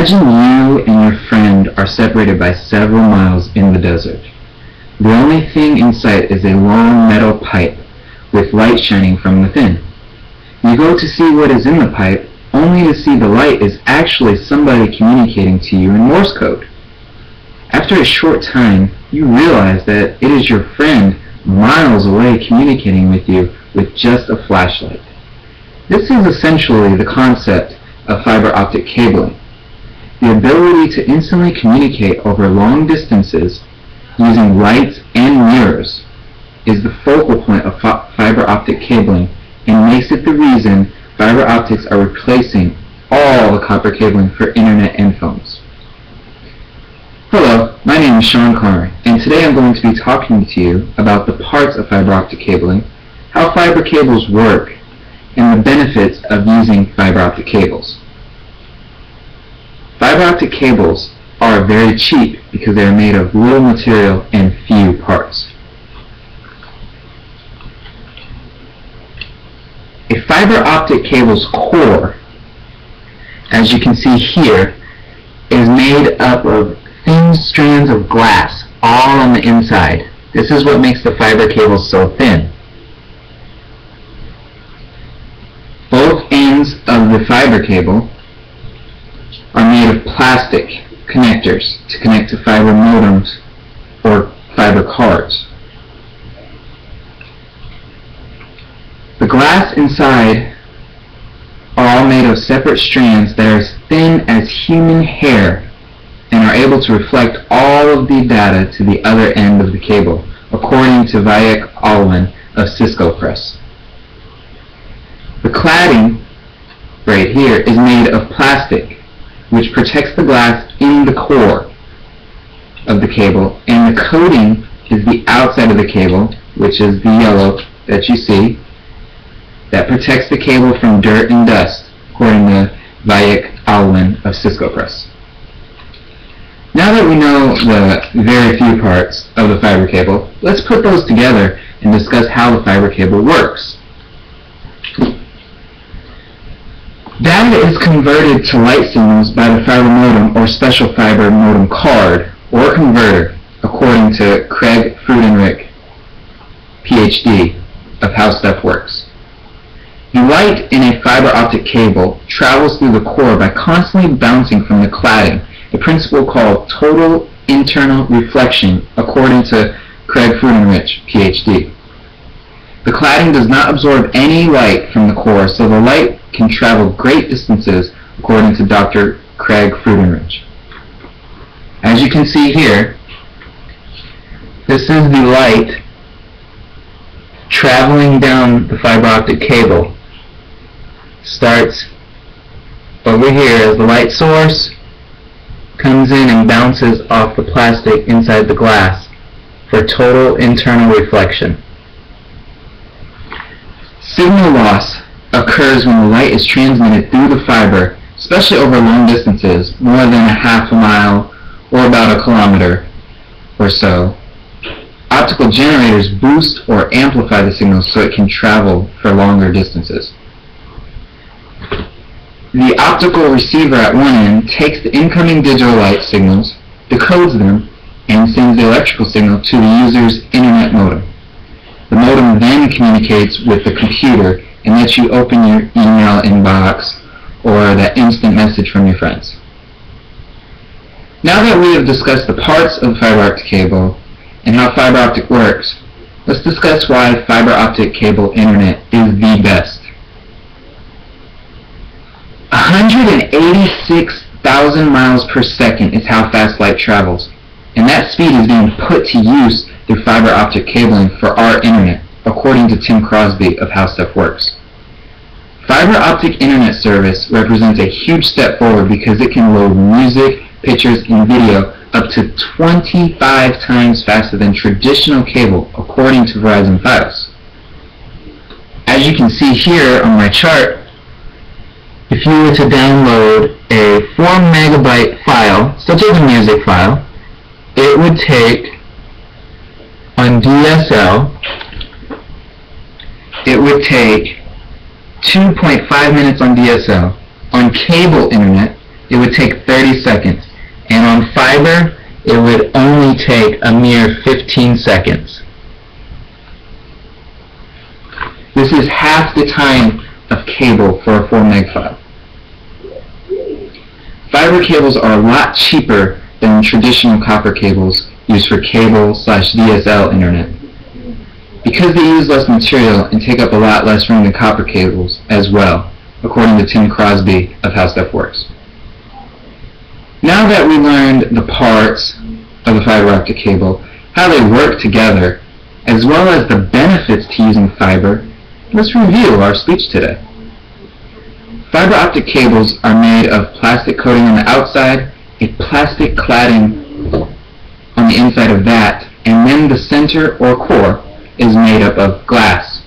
Imagine you and your friend are separated by several miles in the desert. The only thing in sight is a long metal pipe with light shining from within. You go to see what is in the pipe, only to see the light is actually somebody communicating to you in Morse code. After a short time, you realize that it is your friend miles away communicating with you with just a flashlight. This is essentially the concept of fiber optic cabling. The ability to instantly communicate over long distances using lights and mirrors is the focal point of fiber optic cabling and makes it the reason fiber optics are replacing all the copper cabling for internet and phones. Hello, my name is Sean Carr, and today I'm going to be talking to you about the parts of fiber optic cabling, how fiber cables work, and the benefits of using fiber optic cables. Fiber optic cables are very cheap because they are made of little material and few parts. A fiber optic cable's core, as you can see here, is made up of thin strands of glass all on the inside. This is what makes the fiber cable so thin. Both ends of the fiber cable are made of plastic connectors to connect to fiber modems or fiber cards. The glass inside are all made of separate strands that are as thin as human hair and are able to reflect all of the data to the other end of the cable, according to Vivek Alwan of Cisco Press. The cladding right here is made of plastic, which protects the glass in the core of the cable, and the coating is the outside of the cable, which is the yellow that you see, that protects the cable from dirt and dust, according to Vivek Alwan of Cisco Press. Now that we know the very few parts of the fiber cable, let's put those together and discuss how the fiber cable works. Data is converted to light signals by the fiber modem or special fiber modem card or converter, according to Craig Freudenreich, PhD, of How Stuff Works. The light in a fiber optic cable travels through the core by constantly bouncing from the cladding, a principle called total internal reflection, according to Craig Freudenreich, PhD. The cladding does not absorb any light from the core, so the light can travel great distances, according to Dr. Craig Freudenreich. As you can see here, this is the light traveling down the fiber optic cable. Starts over here as the light source, comes in and bounces off the plastic inside the glass for total internal reflection. Signal loss occurs when the light is transmitted through the fiber, especially over long distances, more than a half a mile or about a kilometer or so. Optical generators boost or amplify the signal so it can travel for longer distances. The optical receiver at one end takes the incoming digital light signals, decodes them, and sends the electrical signal to the user's internet modem. The modem then communicates with the computer and lets you open your email inbox or that instant message from your friends. Now that we have discussed the parts of the fiber optic cable and how fiber optic works, let's discuss why fiber optic cable internet is the best. 186,000 miles per second is how fast light travels, and that speed is being put to use through fiber optic cabling for our internet, according to Tim Crosby of How Stuff Works. Fiber optic internet service represents a huge step forward because it can load music, pictures, and video up to 25 times faster than traditional cable, according to Verizon Fios. As you can see here on my chart, if you were to download a 4 megabyte file, such as a music file, it would take, on DSL, it would take 2.5 minutes on DSL. On cable internet, it would take 30 seconds. And on fiber, it would only take a mere 15 seconds. This is half the time of cable for a 4 meg file. Fiber cables are a lot cheaper than traditional copper cables used for cable/DSL internet, because they use less material and take up a lot less room than copper cables as well, according to Tim Crosby of How Stuff Works. Now that we learned the parts of the fiber optic cable, how they work together, as well as the benefits to using fiber, let's review our speech today. Fiber optic cables are made of plastic coating on the outside, a plastic cladding on the inside of that, and then the center or core is made up of glass.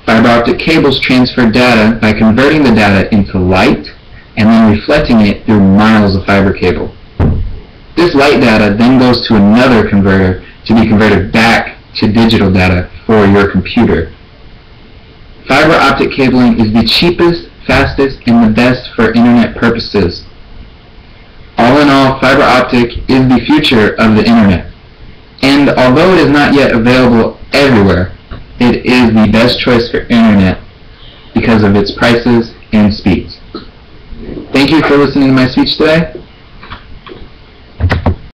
Fiber optic cables transfer data by converting the data into light and then reflecting it through miles of fiber cable. This light data then goes to another converter to be converted back to digital data for your computer. Fiber optic cabling is the cheapest, fastest, and the best for internet purposes. All in all, fiber optic is the future of the internet. And although it is not yet available everywhere, it is the best choice for internet because of its prices and speeds. Thank you for listening to my speech today.